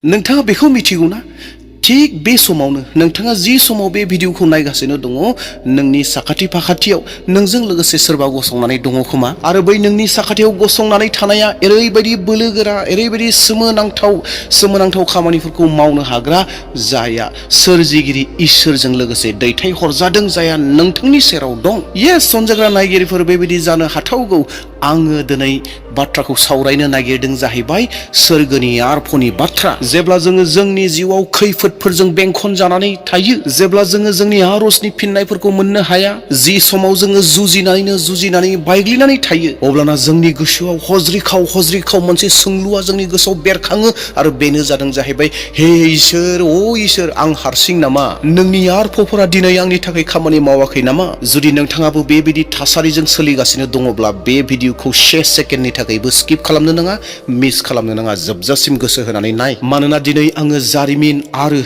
नोंथाङा बेखौ मिथिगौना थिग बे समावनो नोंथाङा जि समाव बे भिडिअखौ नायगासिनो दङ नोंनि साखाथि फाखाथियाव नोंजों लोगोसे सोरबा गसंनानै दङ खोमा आरो बै नोंनि साखाथियाव गसंनानै थानाया ओरैबायदि बोलोगोरा ओरैबायदि सोमोनांथाव खामानिफोरखौ मावनो हाग्रा जाया सोरजिगिरि इसोरजों लोगोसे दैथायहरजादों जाया नोंथांनि सेराव दं येस सनजाग्रा नायगिरिफोर बेबायदि जानो हाथावगौ आङो दिनै बाथ्राखौ सावरायनो नागिरदों जाहैबाय सोरगोनि आरफ'नि बाथ्रा जेब्ला जोङो जोंनि जिउआव खैफोदफोरजों बेंखन जानानै थायो जेब्ला जोङो जोंनि आरजनि फिननायफोरखौ मोननो हाया जि समाव जोङो जुजिनानै बायग्लिनानै थायो अब्लाना जोंनि गोसोआव हज्रिखाव मोनसे सोंलुआ जोंनि गोसोआव बेरखाङो आरो बेनो जादों जाहैबाय हे इसोर अ इसोर आं हारसिं नामा नोंनि आरफ'फोरा दिनै आंनि थाखाय खामानि मावाखै नामा जुदि नोंथाङाबो बेबायदि थासारिजों सोलिगासिनो दङब्ला बे भिडिअखौ 6 सेकेन्डनि थाखायबो स्किप खालामनो नाङा मिस खालामनो नाङा जोबजासिम गोसो होनानै नाय मानोना दिनै आङो जारिमिन आरो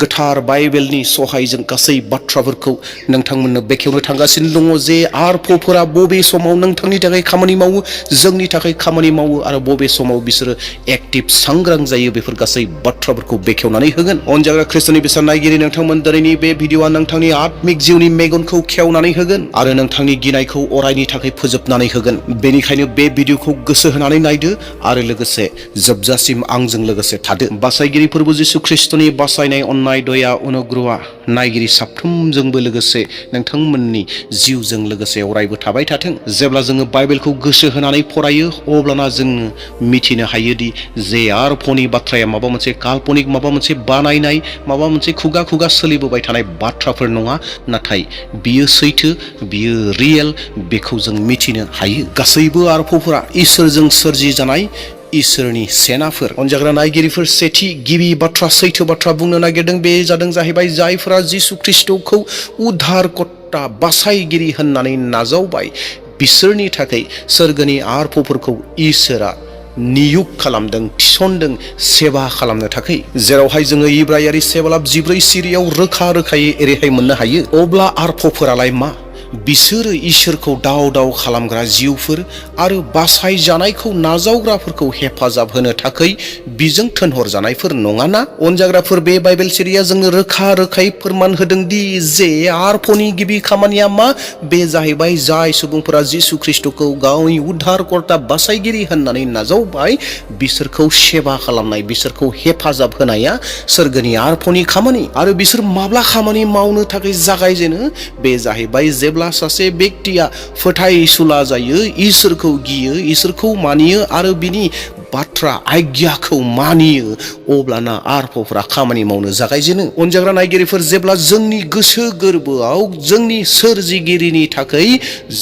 गोथार बाइबेलनि सहायजों गासै बाथ्राफोरखौ नोंथांमोननो बेखेवनो थांगासिनो दङ जे आरफ'फोरा बबे समाव नोंथांनि थाखाय खामानि मावो जोंनि थाखाय खामानि मावो आरो बबे समाव बिसोरो एक्टिभ सांग्रां जायो बेफोर गासै बाथ्राफोरखौ बेखेवनानै होगोन अनजाग्रा ख्रिस्टनि बेसाद नायगिरि नोंथांमोन दिनैनि बे भिडिअआ नोंथांनि आत्मिक जिउनि मेगनखौ खेवनानै होगोन आरो नोंथांनि गिनायखौ अरायनि थाखाय फोजोबनानै होगोन बेनिखायनो बे भिडिअखौ गोसो होनानै नायदो आरो लोगोसे जोबजासिम आंजों लोगोसे थादो बासायगिरि प्रभु जिसु ख्रिस्टनि बासायनाय अननाय दया अनुग्रहआ नायगिरि साफ्रोमजोंबो लोगोसे नोंथांमोननि जिउजों लोगोसे अरायबो थाबाय थाथों जेब्ला जोङो बाइबेलखौ गोसो होनानै फरायो अब्लाना जोङो मिथिनो हायोदि जे आरफ'नि बाथ्राया माबा मोनसे काल्पनिक माबा मोनसे बानायनाय माबा मोनसे खुगा सोलिबोबाय थानाय बाथ्राफोर नङा नाथाय बियो सैथो बियो रियेल बेखौ जों मिथिनो हायो गासैबो आरफ'फोरा इसोरजों सोरजि जानाय इसोरनि सेनाफोर अनजाग्रा नायगिरिफोर सेथि गिबि बाथ्रा सैथो बाथ्रा बुंनो नागिरदों बे जादों जाहैबाय जायफोरा जिसु ख्रिस्टखौ उद्धारकर्ता बासायगिरि होननानै नाजावबाय बिसोरनि थाखाय सोरगोनि आरफ'फोरखौ इसोरा नियुग खालामदों थिसनदों सेवा खालामनो थाखाय जेरावहाय जोङो इब्रायारि 7:14 सिरियाव रोखायै एरैहाय मोननो हायो अब्ला आरफ'फोरालाय मा बिसोरो इसोरखौ दाव खालामग्रा जिउफोर आरो बासाय जानायखौ नाजावग्राफोरखौ हेफाजाब होनो थाखाय बिजों थोनहरजानायफोर नङाना अनजाग्राफोर बे बाइबेल सिरिया जोंनो रोखायै फोरमान होदों दि जे आरफ'नि गिबि खामानिया मा बे जाहैबाय जाय सुबुंफोरा जिसु ख्रिस्टखौ गावनि उद्धारकर्ता बासायगिरि होननानै नाजावबाय बिसोरखौ सेवा खालामनाय बिसोरखौ हेफाजाब होनाया सोरगोनि आरफ'नि खामानि आरो बिसोर माब्ला खामानि मावनो थाखाय जागायजेनो बे जाहैबाय जेब्ला सासे व्यक्तिया फोथायसुला जायो इसोरखौ गियो इसोरखौ मानियो आरो बिनि बाथ्रा आज्ञाखौ मानियो अब्लाना आरफ'फोरा खामानि मावनो जागायजेनो अनजाग्रा नायगिरिफोर जेब्ला जोंनि गोसो गोरबोआव जोंनि सोरजिगिरिनि थाखाय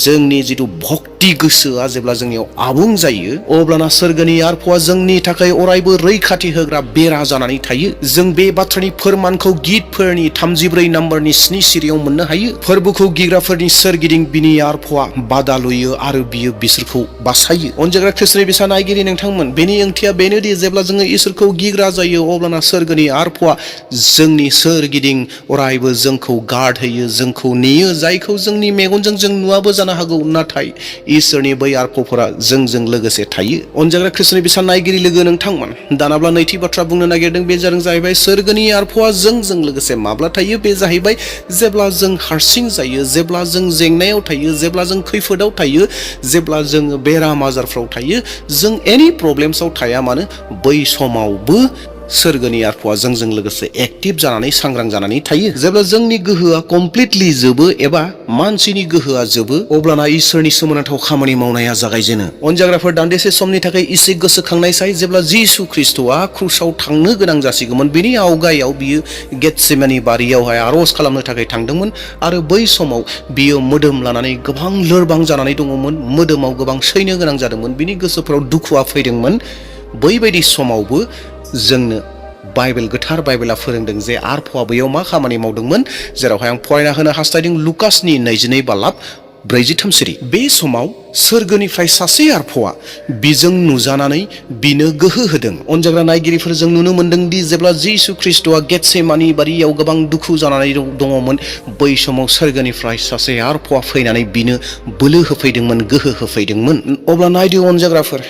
जोंनि जिथु भक्ति गोसोआ जेब्ला जोंनियाव आबुं जायो अब्लाना सोरगोनि आरफ'आ जोंनि थाखाय अरायबो रैखाथि होग्रा बेरा जानानै थायो जों बे बाथ्रानि फोरमानखौ गितफोरनि 34 नम्बरनि 7 सिरियाव मोननो हायो फोरबोखौ गिग्राफोरनि सोरगिदिं बिनि आरफ'आ बादा लुयो आरो बियो बिसोरखौ बासायो अनजाग्रा ख्रिस्टनि बेसा नायगिरि नोंथांमोन बेनि ओंथिया बेनोदि जेब्ला जोङो इसोरखौ गिग्रा जायो अब्लाना सोरगोनि आरफ'आ जोंनि सोरगिदिं अरायबो जोंखौ गार्ड होयो जोंखौ नेयो जायखौ जोंनि मेगनजों जों नुवाबो जानो हागौ नाथाय इसोरनि बै आरफ'फोरा जोंजों लोगोसे थायो अनजाग्रा ख्रिस्टनि बेसा नायगिरि लोगो नोंथांमोन दानाब्ला नैथि बाथ्रा बुंनो नागिरदों बे जादों जाहैबाय सोरगोनि आरफ'आ जोंजों लोगोसे माब्ला थायो बे जाहैबाय जेब्ला जों हारसिं जायो जेब्ला जों जेंनायाव थायो जेब्ला जों खैफोदाव थायो जेब्ला जों बेराम आजारफ्राव थायो जों एनि प्रब्लेम्सआव थाया मानो बै समावबो सोरगोनि आरफ'आ जोंजों लोगोसे एक्टिभ जानानै सांग्रां जानानै थायो जेब्ला जोंनि गोहोआ कमप्लिटलि जोबो एबा मानसिनि गोहोआ जोबो अब्लाना इसोरनि सोमोनांथाव खामानि मावनाया जागायजेनो अनजाग्राफोर दान्दिसे समनि थाखाय एसे गोसोखांनायसाय जेब्ला जिसु ख्रिस्टआ क्रुसाव थांनो गोनां जासिगौमोन बेनि आवगायाव बियो गेतसेमानि बारियावहाय आरज खालामनो थाखाय थांदोंमोन आरो बै समाव बियो मोदोम लानानै गोबां लोरबां जानानै दङमोन मोदोमाव गोबां सैनो गोनां जादोंमोन बिनि गोसोफोराव दुखुआ फैदोंमोन बैबायदि समावबो जोंनो गोथार बाइबेला फोरोंदों जे आरफ'आ बैयाव मा खामानि मावदोंमोन जेरावहाय आं फरायना होनो हास्थायदों लुकासनि 22:43 बे समाव सोरगोनिफ्राय सासे आरफ'आ बिजों नुजानानै बिनो गोहो होदों। अनजाग्रा नायगिरिफोर जों नुनो मोन्दों दि जेब्ला जिसु ख्रिस्ट'आ गेतसेमानि बारियाव गोबां दुखु जानानै दङमोन, बै समाव सोरगोनिफ्राय सासे आरफ'आ फैनानै बिनो बोलो होफैदोंमोन, गोहो होफैदोंमोन। अब्ला नायदो अनजाग्राफोर,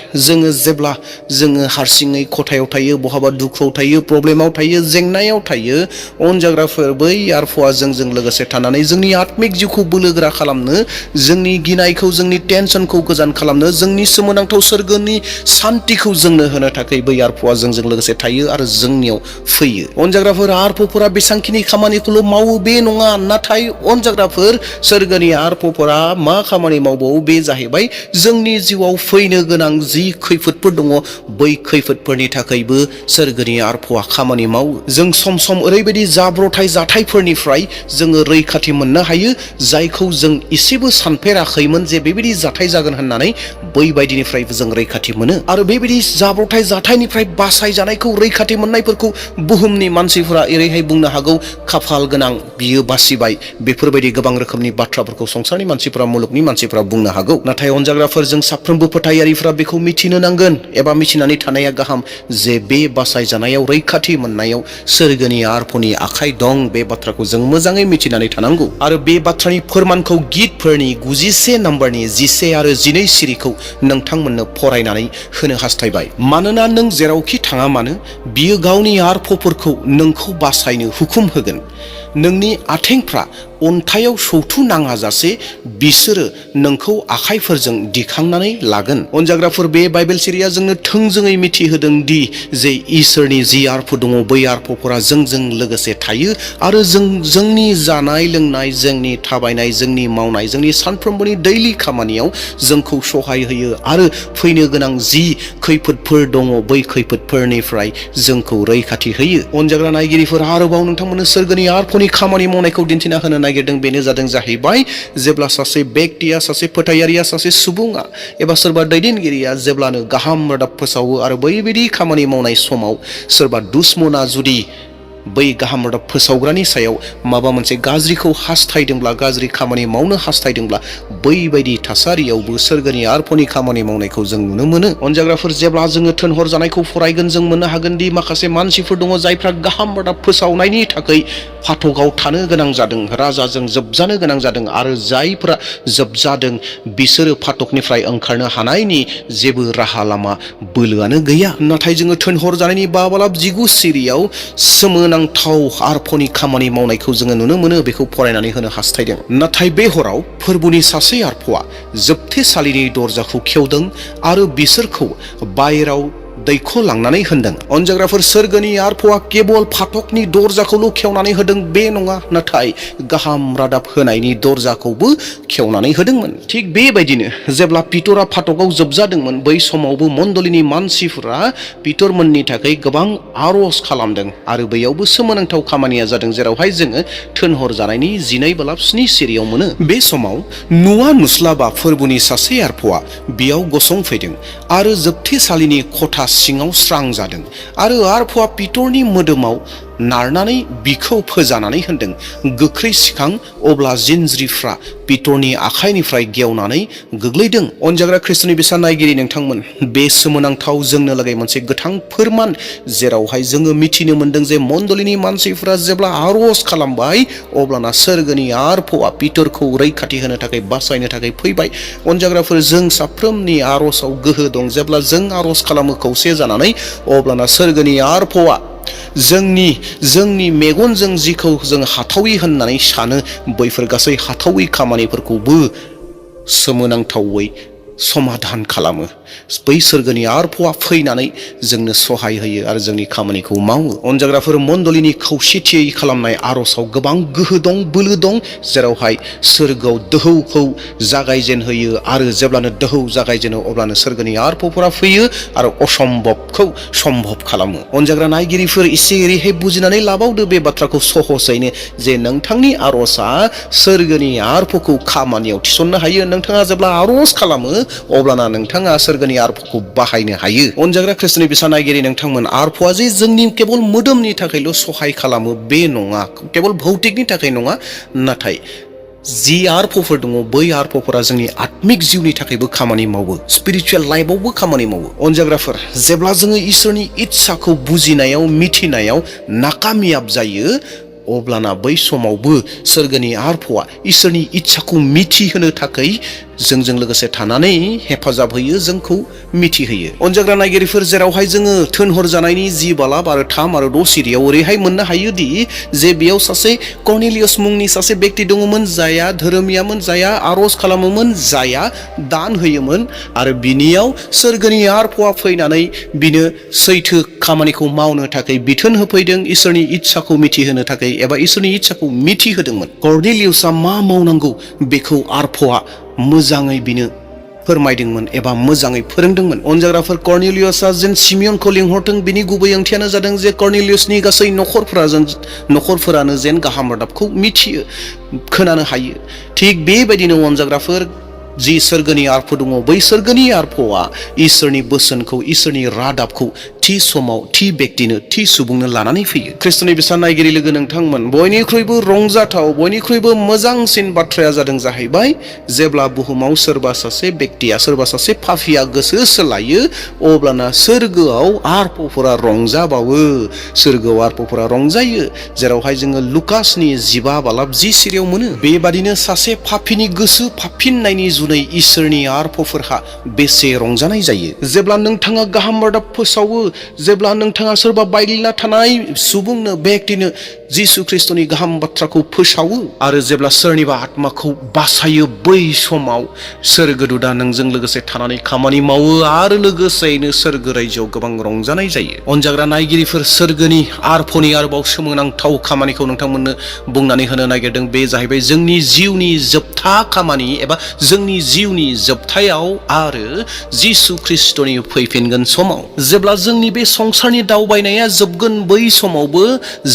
जेब्ला जोङो हारसिङै खथायाव थायो, बहाबा दुखुआव थायो, प्रब्लेमाव थायो, जेंनायाव थायो, अनजाग्राफोर बै आरफ'आ जोंजों लोगोसे थानानै जोंनि आत्मिक जिउखौ बोलोगोरा खालामनो, जोंनि गिनायखौ, जोंनि टेनसनखौ गोजान खालामनो, जोंनि सोमोनांथाव सोरगोनि सान्तिखौ जोंनो होनो थाखाय बै आरफ'आ जोंजों लोगोसे थायो आरो जोंनियाव फैयो। अनजाग्राफोर, आरफ'फोरा बेसांखिनि खामानिखौल' मावो बे नङा, नाथाय अनजाग्राफोर सोरगोनि आरफ'फोरा मा खामानि मावबावो बे जाहैबाय जोंनि जिउआव फैनो गोनां जि खैफोदफोर दङ, बै खैफोदफोरनि थाखायबो सोरगोनि आरफ'आ खामानि मावो। जों सम सम ओरैबायदि जाब्रथाय जाथायफोरनिफ्राय जोङो रैखाथि मोननो हायो जायखौ जों एसेबो सानफेराखैमोन जे बेबायदि जाथाय जागोन होननानै, बै बायदिनिफ्रायबो जों रैखाथि मोनो। आरो बेबायदि जाब्रथाय जाथायनिफ्राय बासायजानायखौ, रैखाथि मोननायफोरखौ बुहुमनि मानसिफोरा एरैहाय बुंनो हागौ, खाफाल गोनां बियो बासिबाय। बेफोरबायदि गोबां रोखोमनि बाथ्राफोरखौ संसारनि मानसिफोरा, मुलुगनि मानसिफोरा बुंनो हागौ। नाथाय अनजाग्राफोर, जों साफ्रोमबो फोथायारिफ्रा बेखौ मिथिनो नांगोन एबा मिथिनानै थानाया गाहाम जे बे बासायजानायाव, रैखाथि मोननायाव सोरगोनि आरफ'नि आखाइ दं। बे बाथ्राखौ जों मोजाङै मिथिनानै थानांगौ। आरो बे बाथ्रानि फोरमानखौ गितफोरनि 91 नम्बरनि 11 आरो 12 सिरिखौ नोंथांमोननो फरायनानै होनो हास्थायबाय। मानोना नों जेरावखि थाङा मानो, बियो गावनि आरफ'फोरखौ नोंखौ बासायनो हुकुम होगोन। नोंनि आथेंफ्रा अन्थायाव सौथु नाङाजासे बिसोरो नोंखौ आखाइफोरजों दिखांनानै लागोन। अनजाग्राफोर, बे बाइबेल सिरिया जोंनो थोंजोङै मिथिहोदों दि जे इसोरनि जि आरफ' दङ, बै आरफ'फोरा जोंजों लोगोसे थायो आरो जोंनि जानाय लोंनाय, जोंनि थाबायनाय, जोंनि मावनाय, जोंनि सानफ्रोमबोनि दैलि खामानियाव जोंखौ सहाय होयो आरो फैनो गोनां जि खैफोदफोर दङ, बै खैफोदफोरनिफ्राय जोंखौ रैखाथि होयो। अनजाग्रा नायगिरिफोर, आरोबाव नोंथांमोननो सोरगोनि आरफ'नि खामानि मावनायखौ दिन्थिना होनो नागिरदों। बेनो जाहैबाय जेब्ला सासे बेक्तिया, सासे फोथायारिया, सासे सुबुङा एबा सोरबा दैदेनगिरिया जेब्लानो गाहाम रादाब फोसावो आरो बैबायदि खामानि मावनाय समाव सोरबा दुश्मना जुदि बै गाहाम रादाब फोसावग्रानि सायाव माबा मोनसे गाज्रिखौ हास्थायदोंब्ला, गाज्रि खामानि मावनो हास्थायदोंब्ला, बैबायदि थासारियावबो सोरगोनि आरफ'नि खामानि मावनायखौ जों नुनो मोनो। अनजाग्राफोर, जेब्ला जोङो थोनहर जानायखौ फरायगोन, जों मोननो हागोन दि माखासे मानसिफोर दङ जायफ्रा गाहाम रादाब फोसावनायनि थाखाय फाथगाव थानो गोनां जादों, राजाजों जोबजानो गोनां जादों, आरो जायफ्रा जोबजादों बिसोरो फाथकनिफ्राय ओंखारनो हानायनि जेबो राहा लामा, बोलोआनो गैया। नाथाय जोङो थोनहर जानायनि 5:19 सिरियाव सोमोनांथाव आरफ'नि खामानि मावनायखौ जोङो नुनो मोनो। बेखौ फरायनानै होनो हास्थायदों। नाथाय बे हराव फोरबोनि सासे आरफ'आ जोबथेसालिनि दरजाखौ खेवदों आरो बिसोरखौ बायराव दैख'लांनानै होनदों। अनजाग्राफोर, सोरगोनि आरफ'आ केबल फाथकनि दरजाखौल' खेवनानै होदों बे नङा, नाथाय गाहाम रादाब होनायनि दरजाखौबो खेवनानै होदोंमोन। थिग बेबायदिनो जेब्ला पितरा फाथकआव जोबजादोंमोन, बै समावबो मण्डलीनि मानसिफोरा पितरमोननि थाखाय गोबां आर'ज खालामदों आरो बैयावबो सोमोनांथाव खामानिया जादों, जेरावहाय जोङो थोनहर जानायनि 19:7 सिरियाव मोनो। बे समाव नुवा नुस्लाबा फोरबोनि सासे आरफ'आ बेयाव गसंफैदों आरो जोबथेसालिनि खथा सिङाव स्रां जादों आरो आरफ'आ पितरनि मोदोमाव नारनानै बिखौ फोजानानै होनदों, गोख्रै सिखां। अब्ला जिनज्रिफ्रा पितरनि आखाइनिफ्राय गेवनानै गोग्लैदों। अनजाग्रा ख्रिस्ट'नि बिसा नायगिरि नोंथांमोन, बे सोमोनांथाव जोंनो लागै मोनसे गोथां फोरमान, जेरावहाय जोङो मिथिनो मोनदों जे मण्डलीनि मानसिफ्रा जेब्ला आर'ज खालामबाय, अब्लाना सोरगोनि आरफ'आ पितरखौ रैखाथि होनो थाखाय, बासायनो थाखाय फैबाय। अनजाग्राफोर, जों साफ्रोमनि आर'जआव गोहो दं। जेब्ला जों आर'ज खालामो खौसे जानानै, अब्लाना सोरगोनि आरफ'आ जोंनि मेगनजों जिखौ जों हाथावि होननानै सानो, बैफोर गासै हाथावि खामानिफोरखौबो सोमोनांथावै समाधान खालामो। बै सोरगोनि आरफ'आ फैनानै जोंनो सहाय होयो आरो जोंनि खामानिखौ मावो। अनजाग्राफोर, मण्डलीनि खौसेथियै खालामनाय आर'जआव गोबां गोहो दं, बोलो दं, जेरावहाय सोरगोआव दोहौखौ जागायजेनहोयो आरो जेब्लानो दोहौ जागायजेनो अब्लानो सोरगोनि आरफ'फोरा फैयो आरो असम्भबखौ सम्भब खालामो। अनजाग्रा नायगिरिफोर, एसे एरैहाय बुजिनानै लाबावदो बे बाथ्राखौ सहसैनो, जे नोंथांनि आर'जआ सोरगोनि आरफ'खौ खामानियाव थिसननो हायो। नोंथाङा जेब्ला आर'ज खालामो, अब्लाना नोंथाङा सोरगोनि आरफ'खौ बाहायनो हायो। अनजाग्रा ख्रिस्ट'नि बिसा नायगिरि नोंथांमोन, आरफ'आ जे जोंनि केबल मोदोमनि थाखायल' सहाय खालामो बे नङा, केबल भौतिकनि थाखाय नङा, नाथाय जि आरफ'फोर दङ बै आरफ'फोरा जोंनि आत्मिक जिउनि थाखायबो खामानि मावो, स्पिरिचुवेल लाइफआवबो खामानि मावो। अनजाग्राफोर, जेब्ला जोङो इसोरनि इच्छाखौ बुजिनायाव मिथिनायाव नाकामियाब जायो, अब्लाना बै समावबो सोरगोनि आरफ'आ इसोरनि इच्छाखौ मिथिहोनो थाखाय जोंजों लोगोसे थानानै हेफाजाब होयो, जोंखौ मिथिहोयो। अनजाग्रा नायगिरिफोर, जेरावहाय जोङो थोनहरजानायनि 10 बालाब आरो 3 आरो 6 सिरियाव ओरैहाय मोननो हायोदि जे बेयाव सासे कर्नेलियास मुंनि सासे बेक्ति दङमोन, जाया धोरोमियामोन, जाया आर'ज खालामोमोन, जाया दान होयोमोन, आरो बिनियाव सोरगोनि आरफ'आ फैनानै बिनो सैथो खामानिखौ मावनो थाखाय बिथोन होफैदों, इसोरनि इच्छाखौ मिथिहोनो थाखाय एबा इसोरनि इच्छाखौ मिथिहोदोंमोन। कर्नेलियासआ मा मावनांगौ बेखौ आरफ'आ मोजाङै बिनो फोरमायदोंमोन एबा मोजाङै फोरोंदोंमोन। अनजाग्राफोर, कर्नेलियासआ जेन सिमियनखौ लिंहरदों बिनि गुबै ओंथियानो जादों जे कर्नेलियासनि गासै नखरफोरानो जेन गाहाम रादाबखौ मिथियो, खोनानो हायो। थिग बेबायदिनो अनजाग्राफोर, जि सोरगोनि आरफ' दङ बै सोरगोनि आरफ'आ इसोरनि बोसोनखौ, इसोरनि रादाबखौ थि समाव थि बेक्तिनो, थि सुबुंनो लानानै फैयो। ख्रिस्ट'नि बिसान नायगिरि लोगो नोंथांमोन, बयनिख्रुइबो रंजाथाव, बयनिख्रुइबो मोजांसिन बाथ्राया जादों जाहैबाय जेब्ला बुहुमाव सोरबा सासे बेक्तिया, सोरबा सासे पाफिया गोसो सोलायो, अब्लाना सोरगोआव आरफ'फोरा रंजाबावो, सोरगोआव आरफ'फोरा रंजायो। जेरावहाय जोङो लुकासनि 15 बालाब 10 सिरियाव मोनो। बेबादिनो सासे पापिनि गोसो फाफिननायनि जुनै इसोरनि आरफ'फोरहा बेसे रंजानाय जायो। जेब्ला नोंथाङा गाहाम रादाब फोसावो, जेब्ला नोंथाङा सोरबा बायग्लिना थानाय सुबुंनो, बेक्तिनो जिसु ख्रिस्ट'नि गाहाम बाथ्राखौ फोसावो, आरो जेब्ला सोरनिबा आत्माखौ बासायो, बै समाव सोरगोदूतआ नोंजों लोगोसे थानानै खामानि मावो, आरो लोगोसेयैनो सोरगो रायजोआव गोबां रंजानाय जायो। अनजाग्रा नायगिरिफोर, सोरगोनि आरफ'नि आरोबाव सोमोनांथाव खामानिखौ नोंथांमोननो बुंनानै होनो नागिरदों। बे जाहैबाय जोंनि जिउनि जोबथा खामानि एबा जोंनि जिउनि जोबथायाव आरो जिसु ख्रिस्ट'नि फैफिनगोन समाव। जेब्ला जोंनि बे संसारनि दावबायनाया जोबगोन, बै समावबो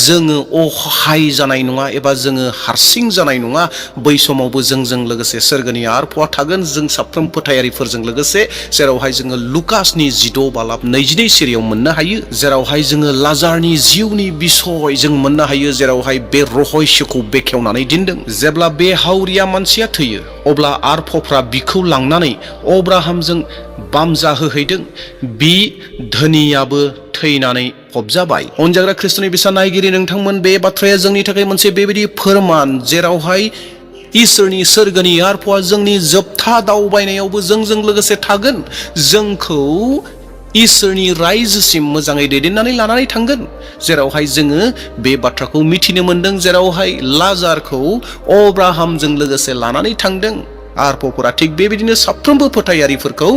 जोङो अहाय जानाय नङा एबा जोङो हारसिं जानाय नङा। बै समावबो जोंजों लोगोसे सोरगोनि आरफ'आ थागोन, जों साफ्रोम फोथायारिफोरजों लोगोसे। जेरावहाय जोङो लुकासनि 16 बालाब 22 सिरियाव मोननो हायो, जेरावहाय जोङो लाजारनि जिउनि बिसय जों मोननो हायो, जेरावहाय बे रहस्यखौ बेखेवनानै दिनदों। जेब्ला बे हावरिया मानसिया थैयो, अब्ला आरफ'फ्रा बिखौ लांनानै अब्राहामजों बामजा होहैदों। बि धोनियाबो थैनानै फबजाबाय। अनजाग्रा ख्रिस्ट'नि बिसान नायगिरि नोंथांमोन, बे बाथ्राया जोंनि थाखाय मोनसे बेबायदि फोरमान, जेरावहाय इसोरनि सोरगोनि आरफ'आ जोंनि जोबथा दावबायनायावबो जोंजों लोगोसे थागोन, जोंखौ इसोरनि रायजोसिम मोजाङै दैदेननानै लानानै थांगोन। जेरावहाय जोङो बे बाथ्राखौ मिथिनो मोनदों, जेरावहाय लाजारखौ अब्राहामजों लोगोसे लानानै थांदों। आरफ'फोरा थिग बेबायदिनो साफ्रोमबो फोथायारिफोरखौ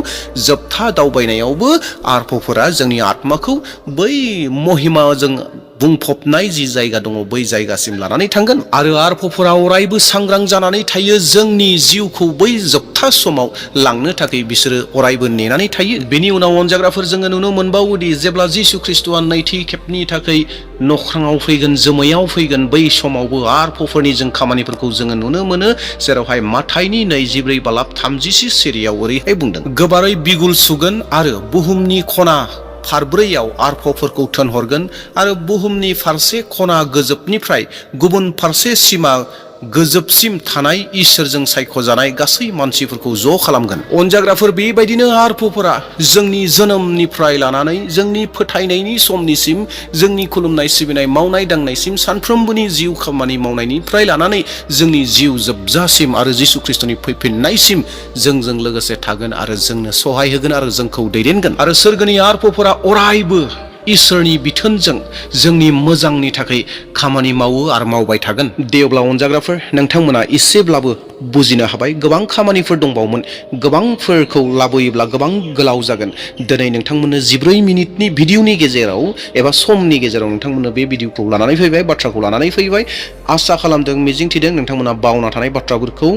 जोबथा दावबायनायावबो आरफ'फोरा जोंनि आत्माखौ बै महिमाजों बुंफबनाय जि जायगा दङ बै जायगासिम लानानै थांगोन। आरो आरफ'फोरा अरायबो सांग्रां जानानै थायो, जोंनि जिउखौ बै जोबथा समाव लांनो थाखाय बिसोरो अरायबो नेनानै थायो। बेनि उनाव अनजाग्राफोर, जोङो नुनो मोनबावोदि जेब्ला जिसु ख्रिस्ट'आ नैथि खेबनि थाखाय नख्राङाव फैगोन, जोमैयाव फैगोन, बै समावबो आरफ'फोरनि जों खामानिफोरखौ जोङो नुनो मोनो। जेरावहाय माथाइनि 24 बालाब 30 सिरियाव ओरैहाय बुंदों, गोबारै बिगुल सुगोन आरो बुहुमनि खना फारब्रैयाव आरफ'फोरखौ थोनहरगोन, आरो बुहुमनि फारसे खना गोजोबनिफ्राय गुबुन फारसे सिमा गोजोबसिम थानाय इसोरजों सायख'जानाय गासै मानसिफोरखौ ज' खालामगोन। अनजाग्राफोर, बेबायदिनो आरफ'फोरा जोंनि जोनोमनिफ्राय लानानै जोंनि फोथायनायनि समनिसिम, जोंनि खुलुमनाय सिबिनाय मावनाय दांनायसिम, सानफ्रोमबोनि जिउ खामानि मावनायनिफ्राय लानानै जोंनि जिउ जोबजासिम आरो जिसु ख्रिस्ट'नि फैफिननायसिम जोंजों लोगोसे थागोन आरो जोंनो सहाय होगोन आरो जोंखौ दैदेनगोन। आरो सोरगोनि आरफ'फोरा अरायबो इसोरनि बिथोनजों जोंनि मोजांनि थाखाय खामानि मावो आरो मावबाय थागोन। दे अब्ला अनजाग्राफोर, नोंथांमोना एसेब्लाबो बुजिनो हाबाय। गोबां खामानिफोर दंबावोमोन, गोबांफोरखौ लाबोयोब्ला गोबां गोलाव जागोन। दिनै नोंथांमोननो 14 मिनिटनि भिडिअनि गेजेराव एबा समनि गेजेराव नोंथांमोननो बे भिडिअखौ लानानै फैबाय, बाथ्राखौ लानानै फैबाय। आसा खालामदों, मिजिंथिदों नोंथांमोना बावना थानाय बाथ्राफोरखौ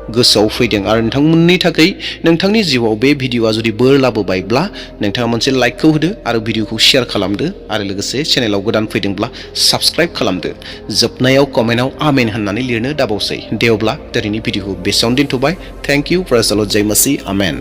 गोसोआव फैदों। आरो नोंथांमोननि थाखाय नोंथांनि जिउआव बे भिडिअआ जुदि बोर लाबोबायब्ला नोंथाङा मोनसे लाइकखौ होदो आरो भिडिअखौ शेयार खालामदो, आरो लोगोसे चेनेलाव गोदान फैदोंब्ला साबस्क्राइब खालामदो। जोबनायाव कमेन्टआव आमेन होननानै लिरनो दाबावसै। दे अब्ला दिनैनि भिडिअखौ बेसेयावनो दोनथ'बाय। थेंक इउ, प्रेज द लर्ड, जय मसीह, आमेन।